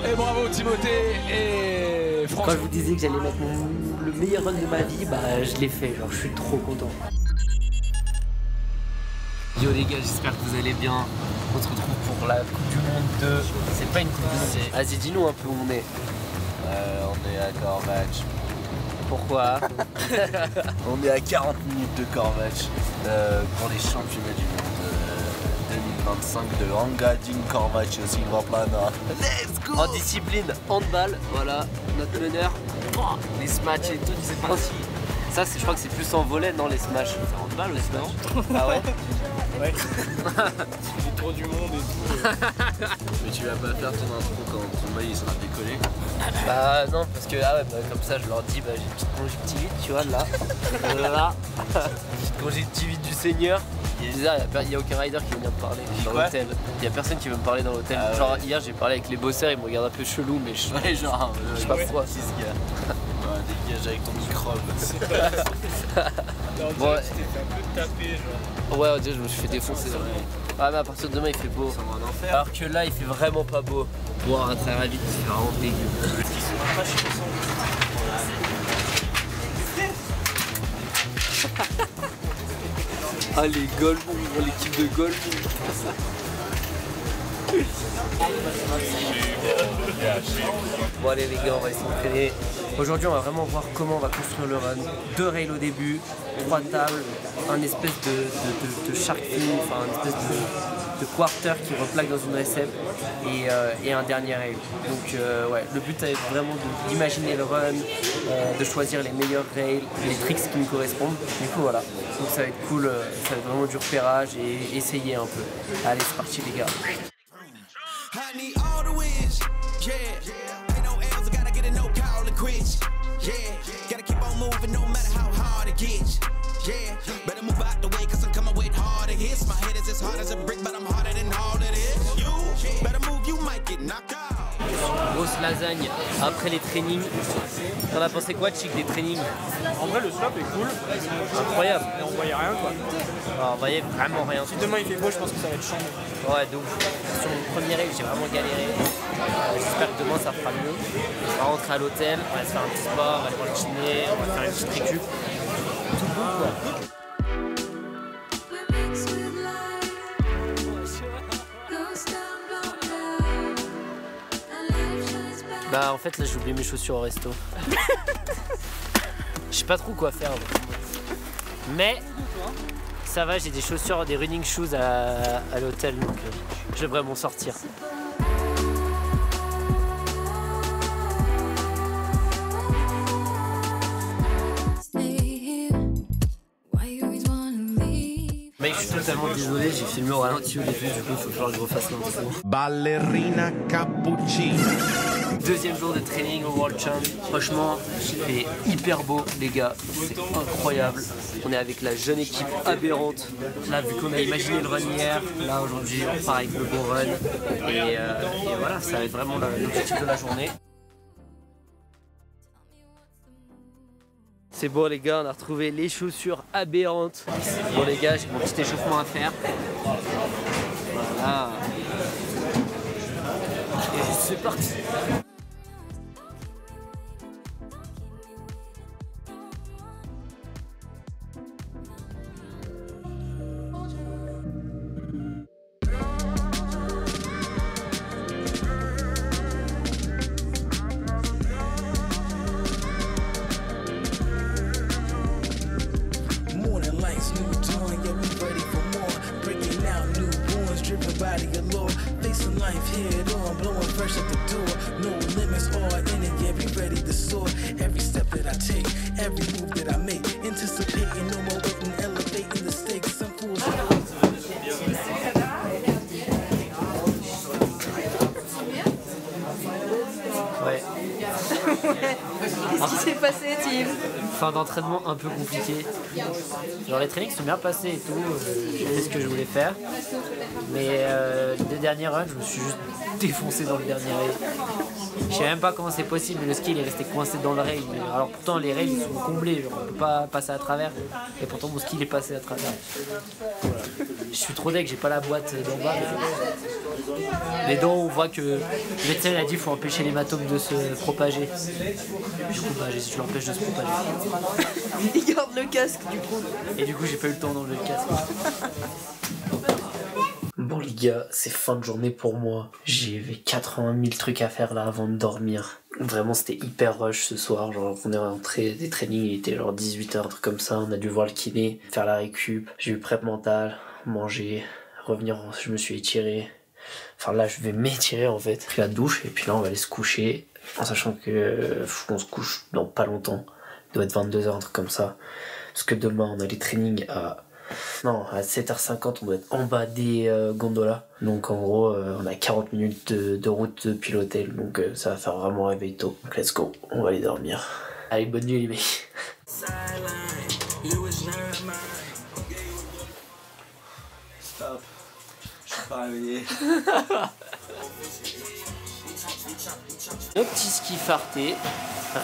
Et bravo Timothée et François. Quand je vous disais que j'allais mettre le meilleur run de ma vie, bah je l'ai fait, genre je suis trop content. Yo les gars, j'espère que vous allez bien. On se retrouve pour la Coupe du Monde 2. C'est pas une Coupe du Monde, c'est... Vas-y, dis-nous un peu où on est. On est à Corvatch. Pourquoi? On est à 40 minutes de Corvatch pour les championnats du monde 2025 de Engadine Corvatch au Silvaplana. Let's go! En discipline, handball, voilà, notre meneur. Oh, les smash et tout, c'est parti. Ça, je crois que c'est plus en volley, non, les smash. C'est handball ou les smash? Ah ouais? Ouais. Le tour du monde et tout. Mais tu vas pas faire ton intro quand ton mail il sera décollé? Bah non, parce que ah ouais, bah, comme ça je leur dis, bah, j'ai une petite conjonctivite, tu vois, là. Là. Petite conjonctivite du Seigneur. C'est bizarre, il n'y a aucun rider qui veut venir me parler dans l'hôtel. Il n'y a personne qui veut me parler dans l'hôtel. Ah ouais. Genre hier j'ai parlé avec les bosseurs, ils me regardent un peu chelou, mais je Ouais, genre, sais pas pourquoi. Qui ce gars? Dégage avec ton microbe. On Bon, dirait que tu t'es fait un peu taper, genre. Ouais, on dirait que je me suis fait défoncer. Ah mais à partir de demain il fait beau. Ça va en enfer. Alors que là il fait vraiment pas beau. Boire à travers la vitre, c'est vraiment dégueu. Ah les Golemons, l'équipe de Golemons. Bon allez les gars, on va essayer de s'entraîner. Aujourd'hui on va vraiment voir comment on va construire le run. 2 rails au début, 3 tables, un espèce de shark fin, enfin un espèce de quarter qui replaque dans une recette et un dernier rail. Donc ouais, le but ça va être vraiment d'imaginer le run, de choisir les meilleurs rails, les tricks qui me correspondent. Du coup voilà, donc ça va être cool, ça va être vraiment du repérage et essayer un peu. Allez c'est parti les gars. I need all the wins, yeah. Ain't no L's, I gotta get a no call and quits, yeah. Gotta keep on moving no matter how hard it gets, yeah. Better move out the way cause I'm coming with harder hits. My head is as hard as a brick but I'm harder than all it is. You better move, you might get knocked out. Grosse lasagne après les trainings. T'en as pensé quoi, Chic, des trainings? En vrai, le slop est cool. Incroyable. Mais on voyait rien, quoi. Alors, on voyait vraiment rien. Si demain il fait beau, je pense que ça va être chiant. Ouais, donc sur mon premier rail, j'ai vraiment galéré. J'espère que demain ça fera mieux. On va rentrer à l'hôtel, on va se faire un petit sport, on va aller voir le kiné, on va faire une petite récup. Tout bon quoi. Bah en fait là j'ai oublié mes chaussures au resto. Je sais pas trop quoi faire. Mais ça va, j'ai des chaussures, des running shoes à l'hôtel donc je devrais m'en sortir. Mec, je suis totalement désolé, j'ai filmé au ralenti au début, du coup il faut falloir que je refasse l'intro. Ballerina cappuccino. Deuxième jour de training au World Champ. Franchement, il fait hyper beau les gars, c'est incroyable. On est avec la jeune équipe aberrante. Là, vu qu'on a imaginé le run hier, là aujourd'hui on part avec le beau run. Et voilà, ça va être vraiment l'objectif de la journée. C'est bon les gars, on a retrouvé les chaussures aberrantes. Bon les gars, j'ai mon petit échauffement à faire. Voilà. Et c'est parti. Morning lights, new dawn, yeah, we ready for more. Breaking out new wounds, driven by the allure. Facing life head on, blowing fresh at the door. No limits, all in it, yeah, we ready to soar. Every step that I take, every move that I make, anticipating, no more waiting, elevating the stakes. Some fools. Ouais. Qu'est-ce qui s'est passé, Tim? Fin d'entraînement un peu compliqué. Genre les trainings sont bien passés et tout, j'ai fait ce que je voulais faire. Mais les 2 derniers runs, je me suis juste défoncé dans le dernier rail. Je sais même pas comment c'est possible, mais le ski il est resté coincé dans le rail. Alors pourtant les rails ils sont comblés, genre, on peut pas passer à travers. Et pourtant mon ski il est passé à travers. Voilà. Je suis trop deg, j'ai pas la boîte d'en bas. Les dents, on voit que le médecin il a dit qu'il faut empêcher l'hématome de se propager. Du coup, bah, je l'empêche de se propager. Il garde le casque du coup. Et du coup, j'ai pas eu le temps d'enlever le casque. Bon les gars, c'est fin de journée pour moi. J'ai 80 000 trucs à faire là avant de dormir. Vraiment c'était hyper rush ce soir, genre on est rentré des trainings, il était genre 18h, un truc comme ça, on a dû voir le kiné, faire la récup, j'ai eu prep mentale, manger, revenir, je me suis étiré. Enfin là je vais m'étirer en fait, pris la douche et puis là on va aller se coucher, en sachant que faut qu'on se couche dans pas longtemps, il doit être 22h, un truc comme ça. Parce que demain on a les trainings à 7h50 on doit être en bas des gondolas. Donc en gros on a 40 minutes de route depuis l'hôtel. Donc ça va faire vraiment réveil tôt. Donc let's go, on va aller dormir. Allez, bonne nuit les mecs. Stop. Je suis pas réveillé. Nos petits skis fartés,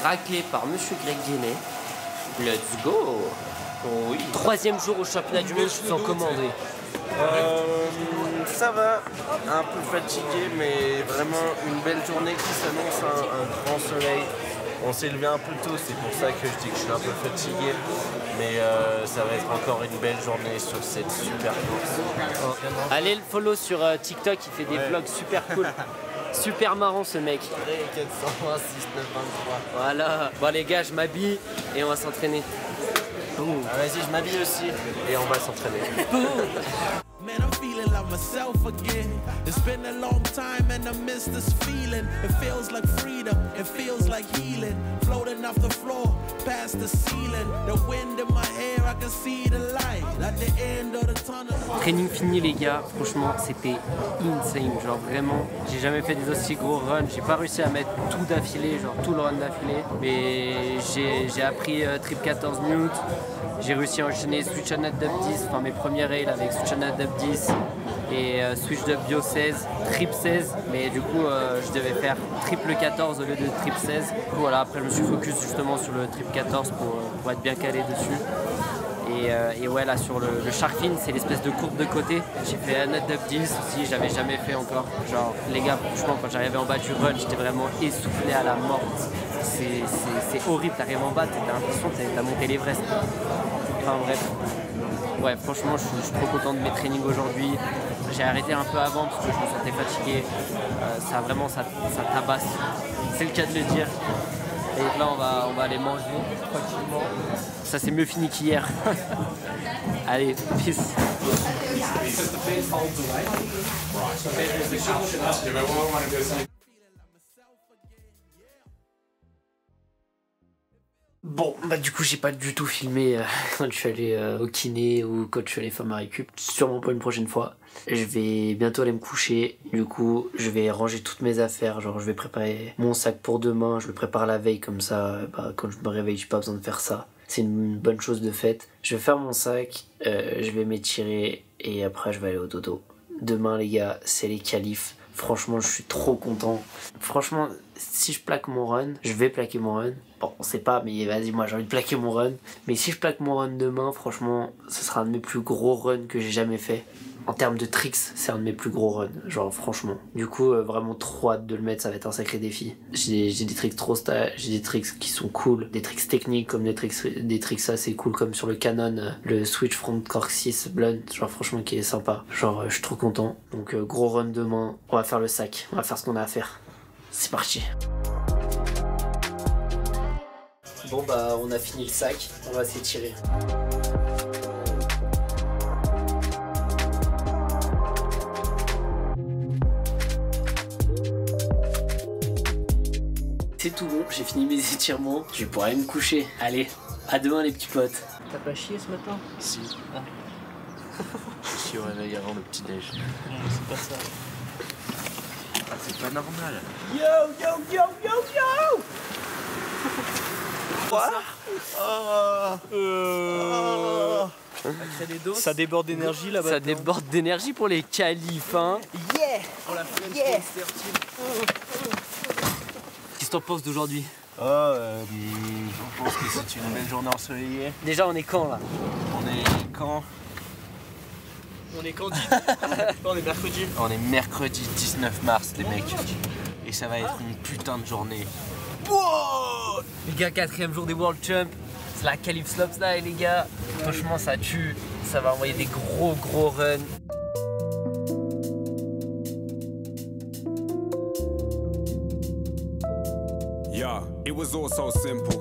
raclés par Monsieur Greg Guénet. Let's go. Oui. 3e jour au championnat du monde, je suis en commandé. Ça va, un peu fatigué, mais vraiment une belle journée qui s'annonce, un grand soleil. On s'est levé un peu tôt, c'est pour ça que je dis que je suis un peu fatigué. Mais ça va être encore une belle journée sur cette super course. Oh. Allez le follow sur TikTok, il fait des vlogs super cool. Super marrant ce mec. 426 923. Voilà. Bon les gars, je m'habille et on va s'entraîner. Ah, vas-y, je m'habille aussi et on va s'entraîner. Man, I'm feeling like myself again. It's been a long time and I miss this feeling. It feels like freedom, it feels like healing. Floating off the floor, past the ceiling. The wind in my hair, I can see the light at the end of the tunnel. Training fini les gars, franchement c'était insane, genre vraiment, j'ai jamais fait des aussi gros runs, j'ai pas réussi à mettre tout d'affilée, genre tout le run d'affilée, mais j'ai appris trip 14 minutes, j'ai réussi à enchaîner switch and up 10, enfin mes premiers rails avec switch and up 10 et switch up bio 16, trip 16, mais du coup je devais faire triple 14 au lieu de trip 16. Du coup, voilà, après je me suis focus justement sur le trip 14 pour être bien calé dessus. Et ouais, là sur le shark fin, c'est l'espèce de courbe de côté. J'ai fait un net up 10 aussi, j'avais jamais fait encore. Genre les gars, franchement quand j'arrivais en bas du run, j'étais vraiment essoufflé à la mort. C'est horrible, t'arrives en bas, t'as l'impression que t'as monté l'Everest. Enfin bref. Ouais, franchement je suis trop content de mes trainings aujourd'hui. J'ai arrêté un peu avant parce que je me sentais fatigué. Ça vraiment ça tabasse. C'est le cas de le dire. Et là on va aller manger tranquillement. Ça c'est mieux fini qu'hier. Allez, peace. Bon, bah du coup j'ai pas du tout filmé quand je suis allé au kiné ou quand je suis allé faire ma récup. Sûrement pas une prochaine fois. Je vais bientôt aller me coucher. Du coup je vais ranger toutes mes affaires. Genre je vais préparer mon sac pour demain. Je le prépare la veille comme ça. Bah, quand je me réveille j'ai pas besoin de faire ça. C'est une bonne chose de faite. Je vais faire mon sac. Je vais m'étirer et après je vais aller au dodo. Demain les gars c'est les qualifs. Franchement je suis trop content. Franchement si je plaque mon run, je vais plaquer mon run. Bon on sait pas mais vas-y moi j'ai envie de plaquer mon run. Mais si je plaque mon run demain franchement ce sera un de mes plus gros runs que j'ai jamais fait. En termes de tricks c'est un de mes plus gros runs. Genre franchement. Du coup vraiment trop hâte de le mettre, ça va être un sacré défi. J'ai des tricks trop style, j'ai des tricks qui sont cool. Des tricks techniques comme des tricks assez cool comme sur le Canon. Le switch front cork 6 blunt. Genre franchement qui est sympa. Genre je suis trop content. Donc gros run demain. On va faire le sac. On va faire ce qu'on a à faire. C'est parti. Bon bah on a fini le sac, on va s'étirer. C'est tout bon, j'ai fini mes étirements, je vais pouvoir aller me coucher. Allez, à demain les petits potes. T'as pas chié ce matin? Si. Je suis au réveil avant le petit déj. C'est pas ça. Ah, c'est pas normal. Yo yo yo yo yo. Quoi? Ça déborde d'énergie là-bas. Ça déborde d'énergie pour les qualifs, hein. Yeah! Pour la French Yeah. Qu'est-ce que t'en penses d'aujourd'hui? Je pense que c'est une belle journée ensoleillée. Déjà on est quand là? On est quand? On est quand on est mercredi. On est mercredi 19 mars les mecs. Et ça va être une putain de journée. Wow les gars, 4e jour des World Champ. C'est la qualif slopestyle les gars. Franchement ça tue. Ça va envoyer des gros runs. Yeah, it was all so simple.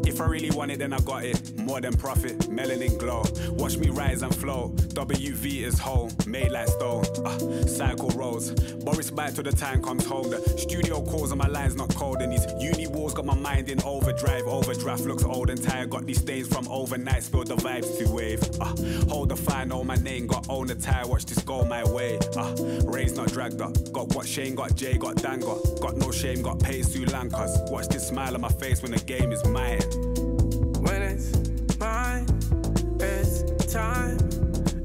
If I really want it, then I got it. More than profit, melanin glow. Watch me rise and flow. WV is whole, made like stone. Cycle rolls. Boris bite till the time comes home. The studio calls and my line's not cold. And these uni walls got my mind in overdrive. Overdraft looks old and tired. Got these stains from overnight. Spilled the vibes to wave. Hold the fire, know my name. Got own the tire. Watch this go my way. Raised not dragged up. Got what Shane, got Jay, got Dan, got no shame, got paid Sue Lankas. Watch this smile on my face when the game is mine. When it's mine, it's time,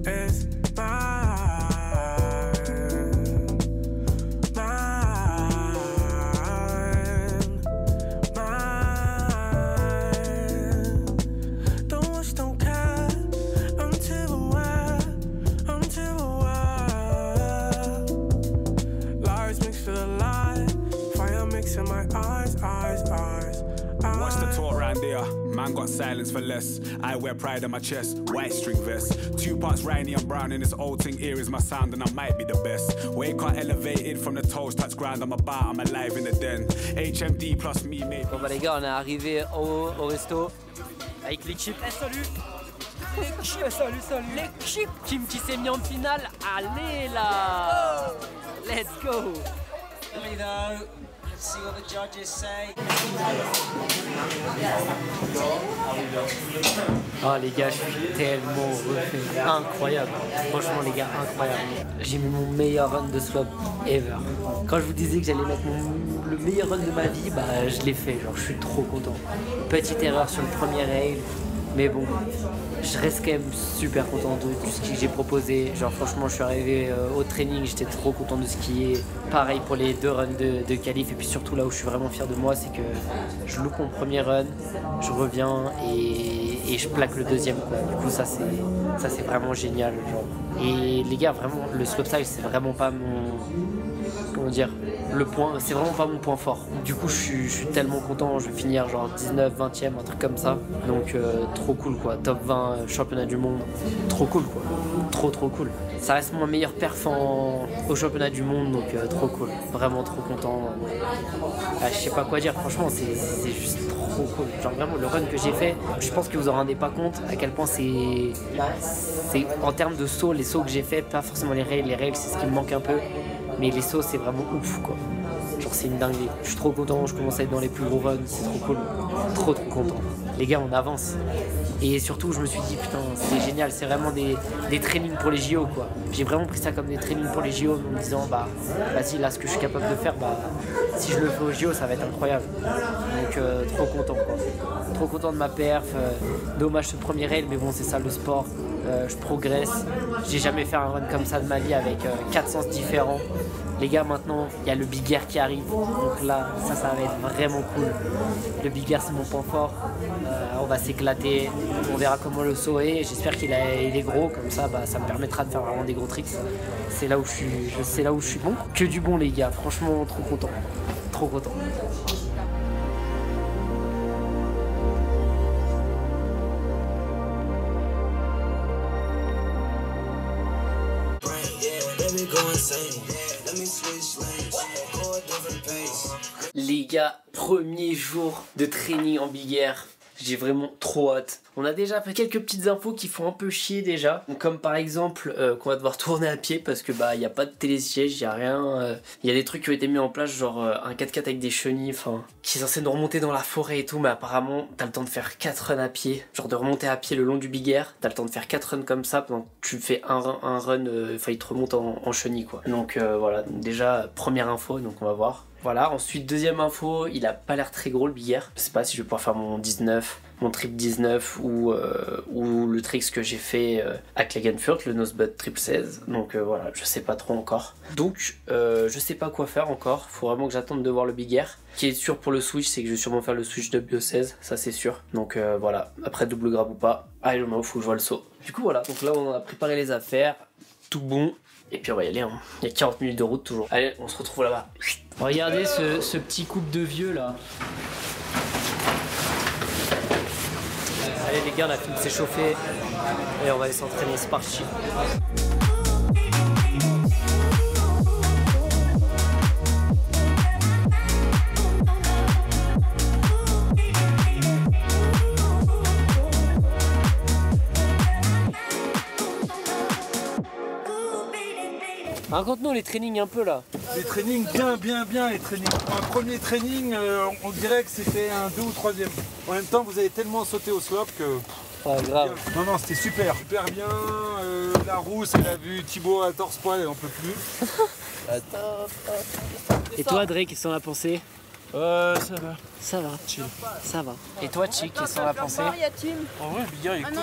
it's mine, mine, mine. Don't wish, don't care, I'm too aware, I'm too aware. Lies mixed with a lie, fire mixing my eyes. Watch the tour round there. Man got silence for less. I wear pride on my chest. White string vest. 2 parts Riney and Brown in this old thing. Here is my sound and I might be the best. Wake up elevated from the toes. Touch ground. I'm about. I'm alive in the den. HMD plus me maybe. Bon bah les gars, on est arrivé au resto avec l'équipe. Salut. Salut. L'équipe Kim qui s'est mis en finale. Allez là. Let's go. See what the judges say. Oh les gars, je suis tellement refait. Incroyable. Franchement les gars, incroyable. J'ai mis mon meilleur run de swap ever. Quand je vous disais que j'allais mettre le meilleur run de ma vie, bah je l'ai fait. Genre je suis trop content. Petite erreur sur le premier rail. Mais bon, je reste quand même super content de ce que j'ai proposé. Genre franchement, je suis arrivé au training, j'étais trop content de skier. Pareil pour les 2 runs de qualif. Et puis surtout là où je suis vraiment fier de moi, c'est que je loupe mon premier run, je reviens et je plaque le deuxième quoi. Du coup ça c'est vraiment génial. Genre. Et les gars, vraiment, le slopestyle c'est vraiment pas mon... Comment dire, c'est vraiment pas mon point fort. Du coup je suis tellement content, je vais finir genre 19, 20e, un truc comme ça. Donc trop cool quoi, top 20 championnat du monde, trop cool quoi, trop cool. Ça reste mon meilleur perf au championnat du monde, donc trop cool, vraiment trop content. Je sais pas quoi dire, franchement c'est juste trop cool. Genre vraiment le run que j'ai fait, je pense que vous en rendez pas compte à quel point c'est en termes de sauts, les sauts que j'ai fait, pas forcément les rails c'est ce qui me manque un peu. Mais les sauts c'est vraiment ouf quoi. Genre c'est une dinguerie. Je suis trop content, je commence à être dans les plus gros runs, c'est trop cool. Trop content. Les gars on avance. Et surtout je me suis dit putain c'est génial, c'est vraiment des trainings pour les JO quoi. J'ai vraiment pris ça comme des trainings pour les JO en me disant bah vas-y là ce que je suis capable de faire, bah si je le fais aux JO ça va être incroyable. Donc trop content quoi. Trop content de ma perf. Dommage ce premier rail mais bon c'est ça le sport. Je progresse. J'ai jamais fait un run comme ça de ma vie avec 4 sens différents. Les gars maintenant il y a le Big Air qui arrive. Donc là ça va être vraiment cool. Le Big Air c'est mon point fort. On va s'éclater. On verra comment le saut est. J'espère qu'il est gros comme ça bah, ça me permettra de faire vraiment des gros tricks. C'est là où je suis bon. Que du bon les gars. Franchement trop content. Trop content. Les gars, premier jour de training en Big Air. J'ai vraiment trop hâte. On a déjà fait quelques petites infos qui font un peu chier déjà. Comme par exemple qu'on va devoir tourner à pied parce que bah y a pas de télésiège, y a rien. Y a des trucs qui ont été mis en place genre un 4x4 avec des chenilles, enfin qui est censé nous remonter dans la forêt et tout, mais apparemment t'as le temps de faire 4 runs à pied, genre de remonter à pied le long du Big Air. T'as le temps de faire 4 runs comme ça pendant que tu fais un run, enfin il te remonte en chenille quoi. Donc voilà, déjà première info, donc on va voir. Voilà, ensuite deuxième info, il a pas l'air très gros le Big Air. Je sais pas si je vais pouvoir faire mon 19, mon trip 19 ou le tricks que j'ai fait à Klagenfurt, le Nosebud triple 16. Donc voilà, je sais pas trop encore. Donc je sais pas quoi faire encore, faut vraiment que j'attende de voir le Big Air. Ce qui est sûr pour le switch, c'est que je vais sûrement faire le switch de Bio 16, ça c'est sûr. Donc voilà, après double grab ou pas, I don't know, faut que je vois le saut. Du coup voilà, donc là on a préparé les affaires. tout bon. Et puis on va y aller, hein. Il y a 40 minutes de route toujours. Allez, on se retrouve là-bas. Regardez ce petit couple de vieux là. Allez les gars, on a fini de s'échauffer et on va aller s'entraîner, c'est parti. Raconte-nous les trainings un peu là. Les trainings bien les trainings. Un premier training, on dirait que c'était un 2 ou 3e. En même temps, vous avez tellement sauté au slope que... Ah grave. Non, c'était super bien. La rousse, elle a vu Thibaut à torse poil, elle en peut plus. Et toi Drake, qu'est-ce que t'en as pensé? Ça va. Ça va, chill. Ça va. Et toi Chick, qu'est-ce que t'en as pensé? En vrai, Bigard il est cool.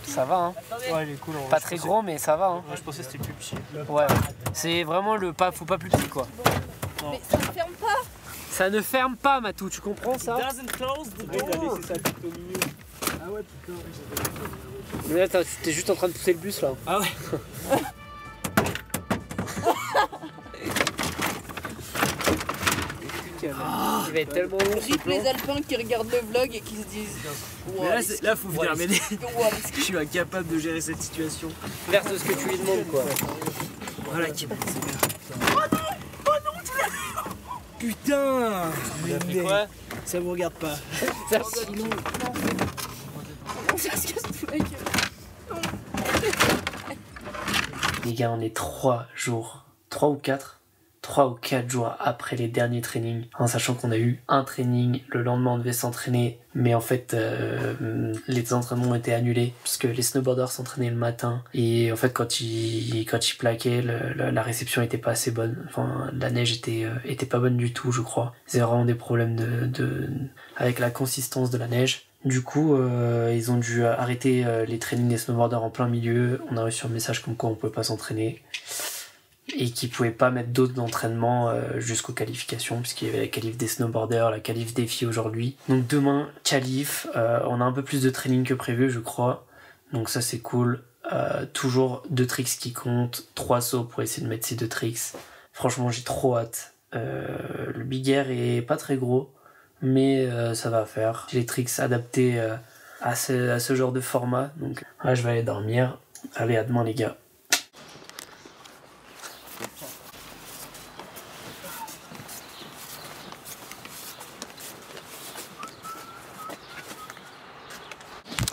Ça va hein. Ouais, il est cool. Pas très gros mais ça va hein. Ouais, je pensais que c'était plus petit. Ouais. C'est vraiment le pas, faut pas plus petit quoi. Mais ça ne ferme pas. Ça ne ferme pas Matou, tu comprends ça? Doesn't close the door. Il a laissé sa tête au milieu. Ah ouais, putain. Mais là t'es juste en train de pousser le bus là. Ah ouais. Il va être tellement long. Rip les Alpins qui regardent le vlog et qui se disent Mais là, faut venir m'aider. Walleski. Je suis incapable de gérer cette situation. Faire tout ce que tu lui demandes quoi. Voilà qui c'est bien. Oh non, tu l'as vu. Putain. Mais quoi? Ça vous regarde pas. Ça sinon. Ça se casse tout la gueule. Les gars, on est 3 ou 4 jours après les derniers trainings, en sachant qu'on a eu un training, le lendemain on devait s'entraîner, mais en fait les entraînements ont été annulés puisque les snowboarders s'entraînaient le matin et en fait quand ils plaquaient, la réception était pas assez bonne, enfin la neige était pas bonne du tout je crois. C'est vraiment des problèmes avec la consistance de la neige. Du coup, ils ont dû arrêter les trainings des snowboarders en plein milieu. On a reçu un message comme quoi on pouvait pas s'entraîner et qu'ils pouvaient pas mettre d'autres d'entraînement jusqu'aux qualifications puisqu'il y avait la qualif des snowboarders, la qualif des filles aujourd'hui. Donc demain, qualif, on a un peu plus de training que prévu je crois. Donc ça c'est cool. Toujours 2 tricks qui comptent, 3 sauts pour essayer de mettre ces 2 tricks. Franchement j'ai trop hâte. Le big air est pas très gros. Mais ça va faire. J'ai les tricks adaptés à ce genre de format. Donc là, je vais aller dormir. Allez, à demain les gars.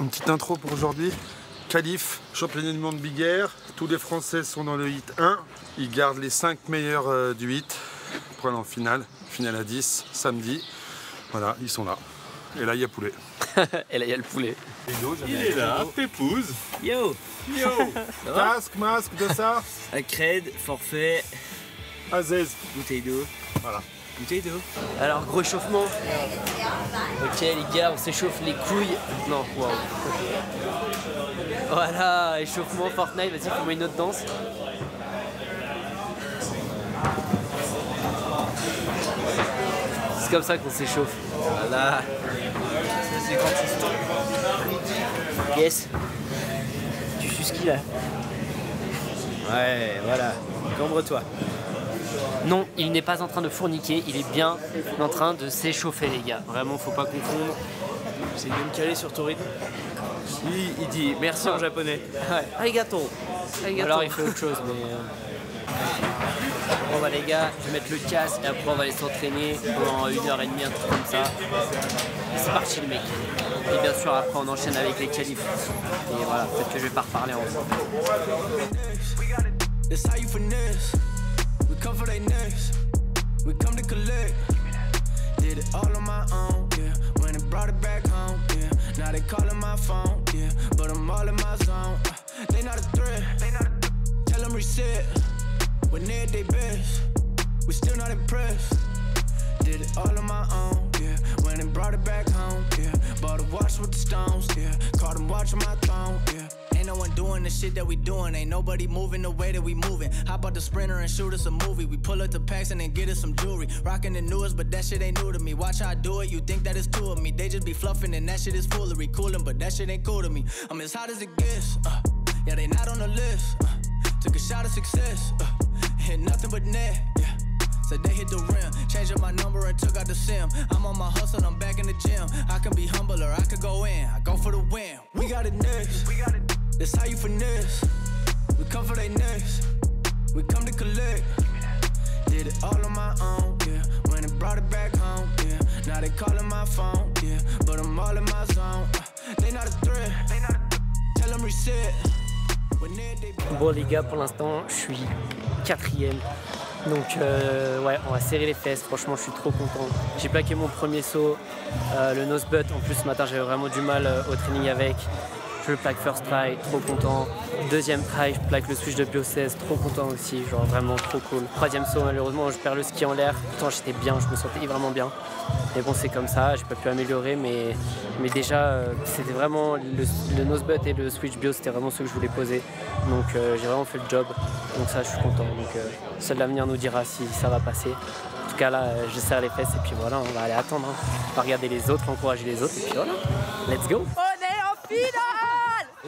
Une petite intro pour aujourd'hui. Qualif, championnat du monde Big Air. Tous les Français sont dans le hit 1. Ils gardent les 5 meilleurs du hit pour aller en finale. Finale à 10, samedi. Voilà, ils sont là. Et là, il y a poulet. Et là, il y a le poulet. Il est là, Pépouze. Yo. Casque, masque, de ça. Cred, forfait. Aziz. Bouteille d'eau. Voilà. Bouteille d'eau. Alors, gros échauffement. Ok, les gars, on s'échauffe les couilles. Non, waouh. Voilà, échauffement Fortnite. Vas-y, fais-moi une autre danse. C'est comme ça qu'on s'échauffe. Voilà. C'est quand c'est yes. Tu suces qui là? Ouais, voilà. Cambre-toi. Non, il n'est pas en train de fourniquer, il est bien en train de s'échauffer les gars. Vraiment, faut pas confondre. C'est de me caler sur ton rythme. Il dit merci en japonais. Ouais. Arigato. Alors il fait autre chose, mais... Bon bah les gars, je vais mettre le casque et après on va aller s'entraîner pendant 1h30, un truc comme ça. Et c'est parti le mec. Et bien sûr après on enchaîne avec les qualifs. Et voilà, peut-être que je vais pas reparler ensemble. That's how you finesse. We come for they next. We come to collect. Did it all on my own, yeah. When it brought it back home, yeah. Now they calling my phone, yeah. But I'm all in my zone. They not a threat. Tell them reset. When they're at their best, we still not impressed. Did it all on my own, yeah. When it brought it back home, yeah. Bought a watch with the stones, yeah. Caught them watching my throne, yeah. Ain't no one doing the shit that we doing. Ain't nobody moving the way that we moving. Hop out the Sprinter and shoot us a movie. We pull up to Paxton and get us some jewelry. Rocking the newest, but that shit ain't new to me. Watch how I do it, you think that it's two of me. They just be fluffing and that shit is foolery. Coolin', but that shit ain't cool to me. I'm as hot as it gets, yeah, they not on the list. Took a shot of success, hit nothing but net. Yeah. So they hit the rim, changed up my number and took out the sim. I'm on my hustle, I'm back in the gym. I can be humble or I could go in. I go for the win. We got it next. That's how you finesse. We come for they next. We come to collect. Did it all on my own, yeah. When it brought it back home, yeah. Now they calling my phone, yeah. But I'm all in my zone. They not a threat. Tell them reset. Bon les gars, pour l'instant je suis 4ème. Donc ouais, on va serrer les fesses, franchement je suis trop content. J'ai plaqué mon premier saut, le nose butt, en plus ce matin j'avais vraiment du mal au training avec. Je le plaque first try, trop content. Deuxième try, je plaque le switch de bio 16, trop content aussi, genre vraiment trop cool. Troisième saut, malheureusement je perds le ski en l'air, pourtant j'étais bien, je me sentais vraiment bien. Mais bon c'est comme ça, j'ai pas pu améliorer, mais déjà c'était vraiment le nose butt et le switch bio, c'était vraiment ce que je voulais poser. Donc j'ai vraiment fait le job, donc ça je suis content. Donc seul l'avenir nous dira si ça va passer. En tout cas là je serre les fesses et puis voilà, on va aller attendre. Hein. On va regarder les autres, encourager les autres et puis voilà, let's go. On est en finale.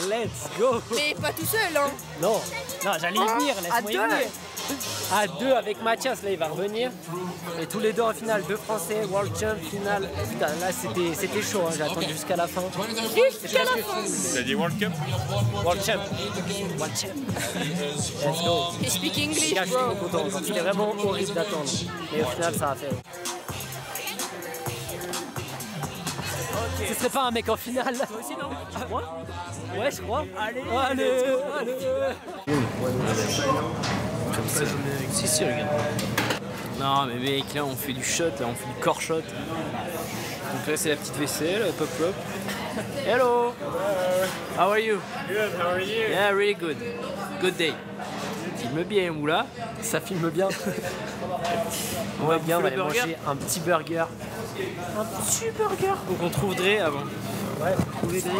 Let's go. Mais pas tout seul hein. Non, j'allais y venir, laisse-moi y venir. À 2 avec Mathias, là il va revenir. Et tous les deux en finale, 2 Français, World Champ, finale. Putain, là c'était chaud, hein. J'ai attendu jusqu'à la fin. Jusqu'à la fin. T'as dit World Cup? World Champ. World Champ. Let's go. Et speak English, je suis trop content, c'était vraiment horrible d'attendre. Et au final ça a fait. Ce serait pas un mec en finale? Toi aussi non? Moi? Ouais je crois. Allez. Si, regarde. Non, mais mec, là on fait du shot, là on fait du core shot. Donc là c'est la petite vaisselle, pop pop. Hello! How are you? Good, how are you? Yeah, really good. Good day. Filme bien, Moula. Ça filme bien. On va bien, on va aller manger un petit burger. Un petit burger. Donc on trouve Dre avant. Ouais, trouver Dre.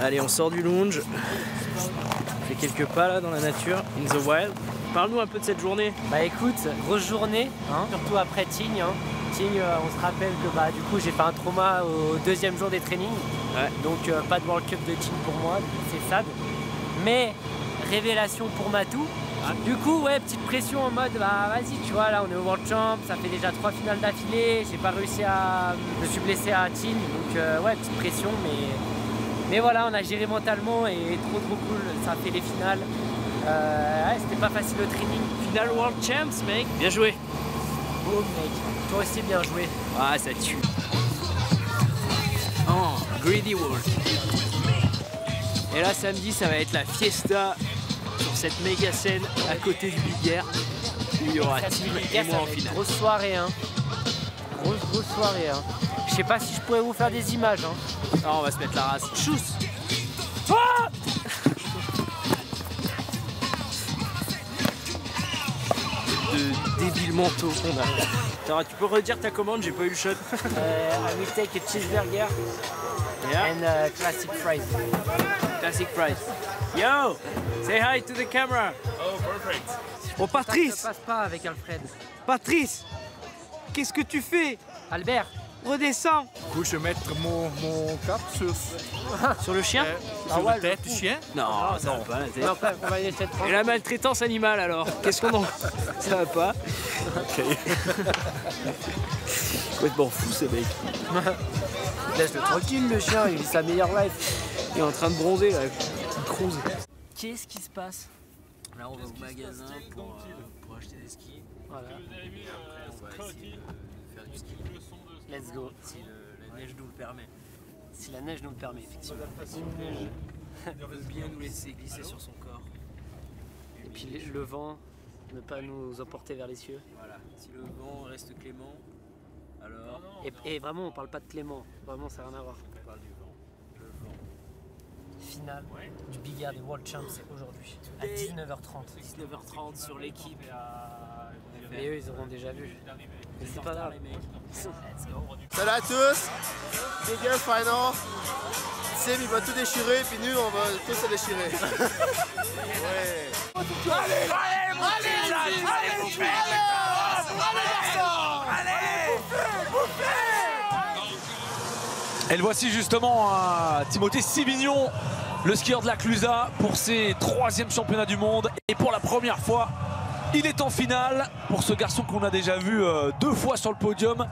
Allez, on sort du lounge. On fait quelques pas là dans la nature, in the wild. Parle-nous un peu de cette journée. Bah écoute, grosse journée, hein, surtout après Tignes. Hein. Tignes, on se rappelle que bah, du coup j'ai fait un trauma au 2e jour des trainings. Ouais. Donc pas de World Cup de Tignes pour moi, c'est sad. Mais révélation pour Matou. Ah. Du coup ouais, petite pression en mode bah vas-y tu vois là on est au World Champ, ça fait déjà 3 finales d'affilée, j'ai pas réussi à... Je me suis blessé à Tignes, donc ouais petite pression mais voilà on a géré mentalement et trop cool, ça a fait les finales. Ouais, c'était pas facile le training. Final World Champs mec, bien joué. Boum mec, toi aussi bien joué. Ah ça tue. Oh, Greedy World. Et là samedi ça va être la fiesta sur cette méga scène à côté du Big Air où il y aura Tim et moi en finale. Grosse soirée hein. Grosse soirée hein. Je sais pas si je pourrais vous faire des images hein. Ah, on va se mettre la race. Chousse. Ah de débiles mentaux qu'on a. Attends, tu peux redire ta commande, j'ai pas eu le shot. I will take a cheeseburger and classic fries. Classic fries. Yo, say hi to the camera. Oh, perfect. Oh Patrice. Ça passe pas avec Alfred. Patrice, qu'est-ce que tu fais? Albert. Redescends. Du coup, je vais mettre mon cap sur le chien? Sur la tête du chien? Non, ça va pas la tête. Non, on va essayer de Et la maltraitance animale alors? Qu'est-ce qu'on en... Ça va pas? Ok. Complètement fou ce mec. Laisse-le tranquille le chien, il vit sa meilleure life. Il est en train de bronzer là. Il crouse. Qu'est-ce qui se passe? Là on va au magasin pour acheter des skis. Voilà. Après on va essayer de faire du ski. Let's go. Si la neige nous le permet. Si la neige nous le permet, effectivement. Il veut bien nous laisser glisser sur son corps. Et puis le vent, ne pas nous emporter vers les cieux. Voilà. Si le vent reste clément, alors... Et vraiment, on parle pas de Clément. Vraiment, ça n'a rien à voir. On parle du vent. Le vent. Finale du Big Air des World Champs, c'est aujourd'hui. À 19h30. 19h30 sur l'équipe. Mais eux, ils auront déjà vu. Mais c'est pas grave. Let's go. Salut à tous, Big Air Final. Sim il va tout déchirer, puis nous on va tous se déchirer. Ouais. Et le voici justement Timothée Sibignon le skieur de la Clusaz pour ses 3e championnats du monde. Et pour la première fois, il est en finale pour ce garçon qu'on a déjà vu 2 fois sur le podium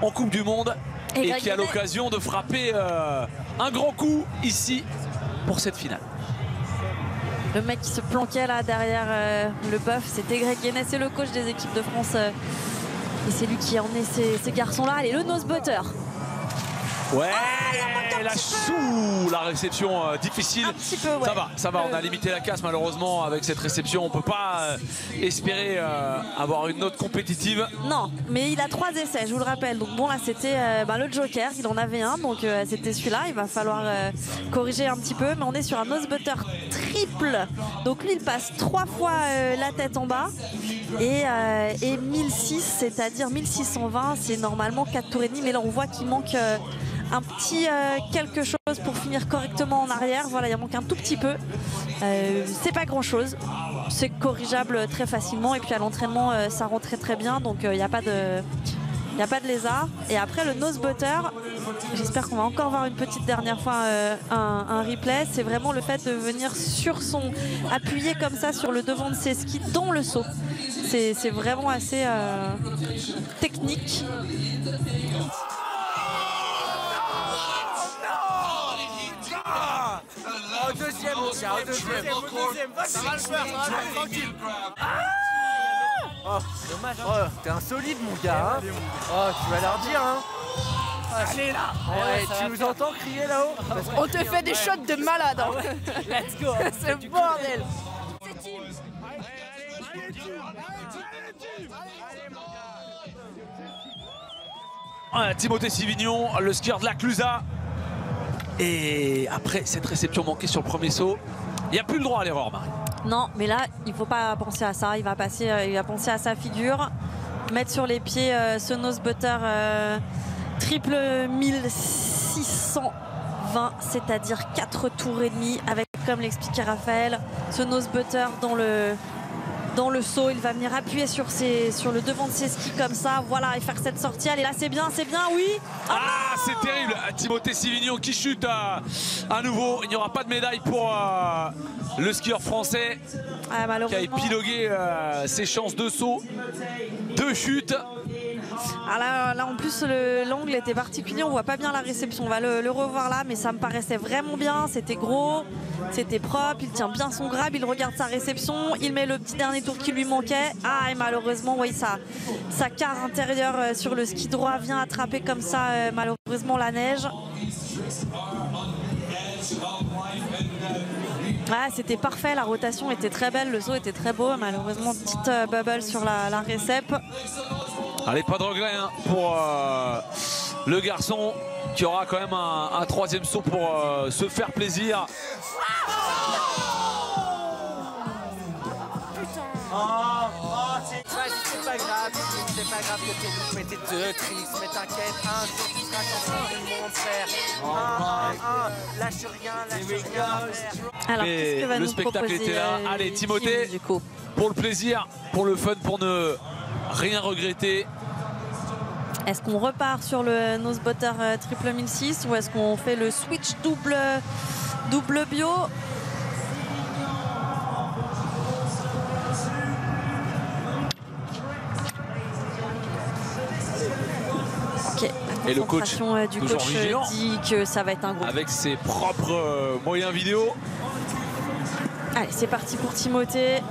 en Coupe du Monde et qui a l'occasion de frapper un grand coup ici pour cette finale. Le mec qui se planquait là derrière le bœuf, c'était Greg Guénès, c'est le coach des équipes de France. Et c'est lui qui a emmené ces garçons-là. Allez, le nose butter. Ouais, la sous la réception difficile. Un petit peu, ouais. Ça va, on a limité la casse malheureusement avec cette réception. On peut pas espérer avoir une note compétitive. Non, mais il a 3 essais, je vous le rappelle. Donc bon, là c'était le Joker, il en avait un, donc c'était celui-là. Il va falloir corriger un petit peu, mais on est sur un nose butter triple. Donc lui, il passe 3 fois la tête en bas et 1006, c'est-à-dire 1620, c'est normalement 4 tours et demi. Mais là, on voit qu'il manque un petit quelque chose pour finir correctement en arrière. Voilà, il manque un tout petit peu. C'est pas grand chose. C'est corrigeable très facilement. Et puis à l'entraînement, ça rend très bien. Donc il n'y a pas de lézard. Et après le nose butter, j'espère qu'on va encore voir une petite dernière fois un replay. C'est vraiment le fait de venir appuyer comme ça sur le devant de ses skis dans le saut. C'est vraiment assez technique. Au deuxième, mon gars, au deuxième. Ça va le faire, tranquille. Oh, dommage. Hein. T'es insolide, mon gars. Hein. Oh, tu vas leur dire, hein. Allez là. Ouais, tu nous entends crier là-haut? On te fait des shots de malade. Hein. Let's go. C'est bordel. Timothée Sivignon, le skieur de la Clusaz. Et après cette réception manquée sur le premier saut, il n'y a plus le droit à l'erreur, Marie. Non, mais là, il ne faut pas penser à ça. Il va penser à sa figure, mettre sur les pieds ce nose butter triple 1620, c'est-à-dire 4 tours et demi, avec, comme l'expliquait Raphaël, ce nose butter dans le saut. Il va venir appuyer sur le devant de ses skis comme ça, voilà, et faire cette sortie. Allez, là c'est bien, oui. C'est terrible. Timothée Sivignon qui chute à nouveau. Il n'y aura pas de médaille pour le skieur français qui a épilogué ses chances de saut. 2 chutes. Ah là en plus l'angle était particulier, on voit pas bien la réception. On va le revoir là, mais ça me paraissait vraiment bien. C'était gros, c'était propre, il tient bien son grab, il regarde sa réception, il met le petit dernier tour qui lui manquait. Ah, et malheureusement, oui, sa carre intérieure sur le ski droit vient attraper comme ça malheureusement la neige. Ah, c'était parfait, la rotation était très belle, le saut était très beau. Malheureusement, petite bubble sur la récep. Allez, pas de regret hein, pour le garçon qui aura quand même un 3e saut pour se faire plaisir. C'est pas grave que t'es loupé tes 2 tricks, mais t'inquiète, un jour tu seras champion du monde, frère. Lâche rien, frère. Alors, qu'est-ce que va le nous spectacle proposer, était là. Allez, Timothée, pour le plaisir, pour le fun, pour ne rien regretter. Est-ce qu'on repart sur le nose butter triple 1006 ou est-ce qu'on fait le switch double bio? Ok, et le coach, du coach dit que ça va être un gros. Avec ses propres moyens vidéo. Allez, c'est parti pour Timothée.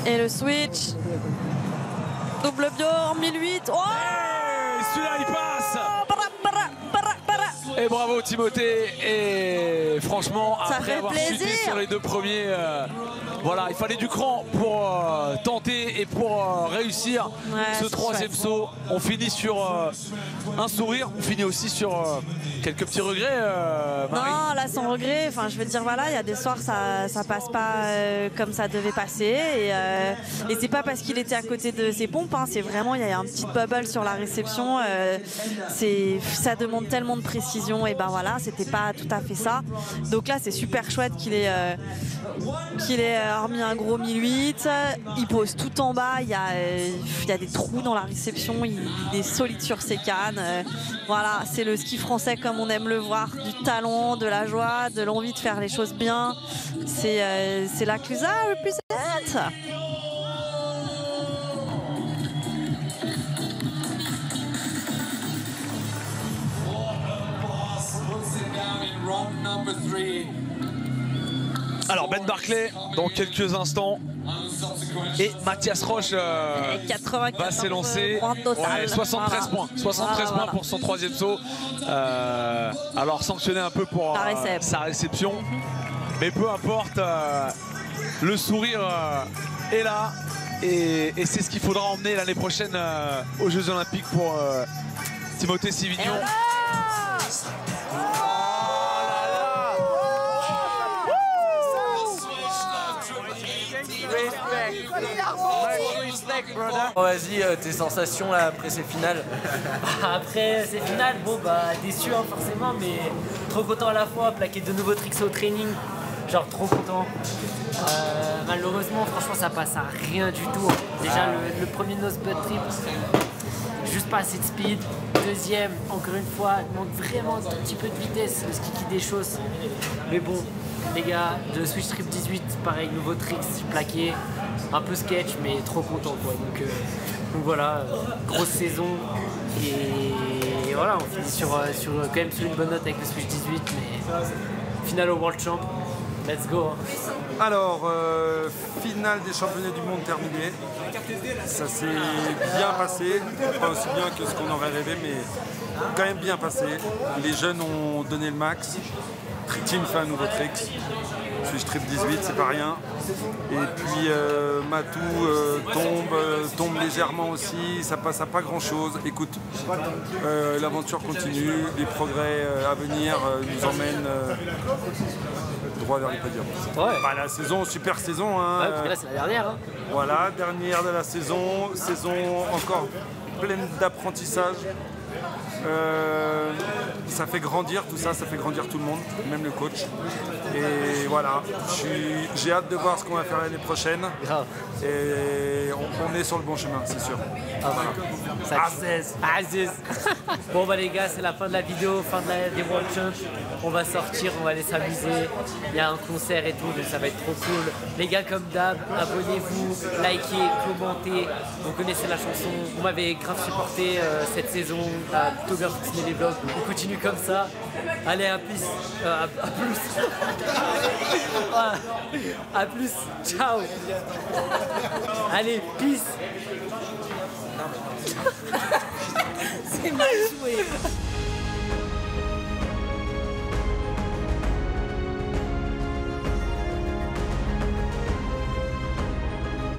Et le switch. Double bio en 1008. Oh, celui-là, il passe. Et bravo Timothée. Et franchement, ça après avoir chuté sur les 2 premiers, voilà, il fallait du cran pour tenter et pour réussir ce 3e saut. On finit sur un sourire, on finit aussi sur quelques petits regrets, Marie. Non, là sans regret, enfin je veux dire voilà, il y a des soirs ça passe pas comme ça devait passer et c'est pas parce qu'il était à côté de ses pompes, hein, c'est vraiment il y a un petit bubble sur la réception, ça demande tellement de précision et ben voilà, c'était pas tout à fait ça. Donc là, c'est super chouette qu'il ait remis un gros 1008. Il pose tout en bas. Il y a des trous dans la réception. Il est solide sur ses cannes. Voilà, c'est le ski français comme on aime le voir. Du talent, de la joie, de l'envie de faire les choses bien. C'est la Clusa represent. Alors Ben Barclay dans quelques instants et Mathias Roche va s'élancer. Ouais, 73 points. 73 points pour son troisième saut. Alors sanctionné un peu pour sa réception. Mais peu importe, le sourire est là. Et c'est ce qu'il faudra emmener l'année prochaine aux Jeux Olympiques pour Timothée Sivignon. Vas-y, tes sensations là, après ces finales. Après ces finales, bon bah déçu hein, forcément, mais trop content à la fois, plaquer de nouveaux tricks au training, genre trop content. Malheureusement, franchement, ça passe à rien du tout. Déjà le premier nose butt trip, juste pas assez de speed. Deuxième, encore une fois, il manque vraiment un tout petit peu de vitesse, le ski qui déchausse. Mais bon, les gars, de Switch Trip 18, pareil, nouveau tricks, plaqué, un peu sketch, mais trop content quoi. Donc voilà, grosse saison. Et voilà, on finit quand même sur une bonne note avec le Switch 18, mais finale au World Champ. Let's go. Alors, finale des championnats du monde terminée. Ça s'est bien passé, pas aussi bien que ce qu'on aurait rêvé, mais quand même bien passé. Les jeunes ont donné le max. Trick Team fait un nouveau trick. Switch Trip 18, c'est pas rien. Et puis Matou tombe légèrement aussi, ça passe à pas grand chose. Écoute, l'aventure continue, les progrès à venir nous emmènent droit vers les podiums. Ouais. Bah, la saison, super saison. Hein, ouais, parce que là c'est la dernière. Hein. Voilà, dernière de la saison encore pleine d'apprentissage. Ça fait grandir tout ça, ça fait grandir tout le monde, même le coach. Et voilà, j'ai hâte de voir ce qu'on va faire l'année prochaine. Grave. Et on est sur le bon chemin, c'est sûr. Aziz. Bon bah les gars, c'est la fin de la vidéo, fin des World Champs. On va sortir, on va aller s'amuser. Il y a un concert et tout, donc ça va être trop cool. Les gars, comme d'hab, abonnez-vous, likez, commentez. Vous connaissez la chanson. Vous m'avez grave supporté cette saison. Plutôt bien continuer les vlogs. On continue comme ça. Allez, à plus. À plus. À plus. Ciao. Allez, peace. C'est mal joué.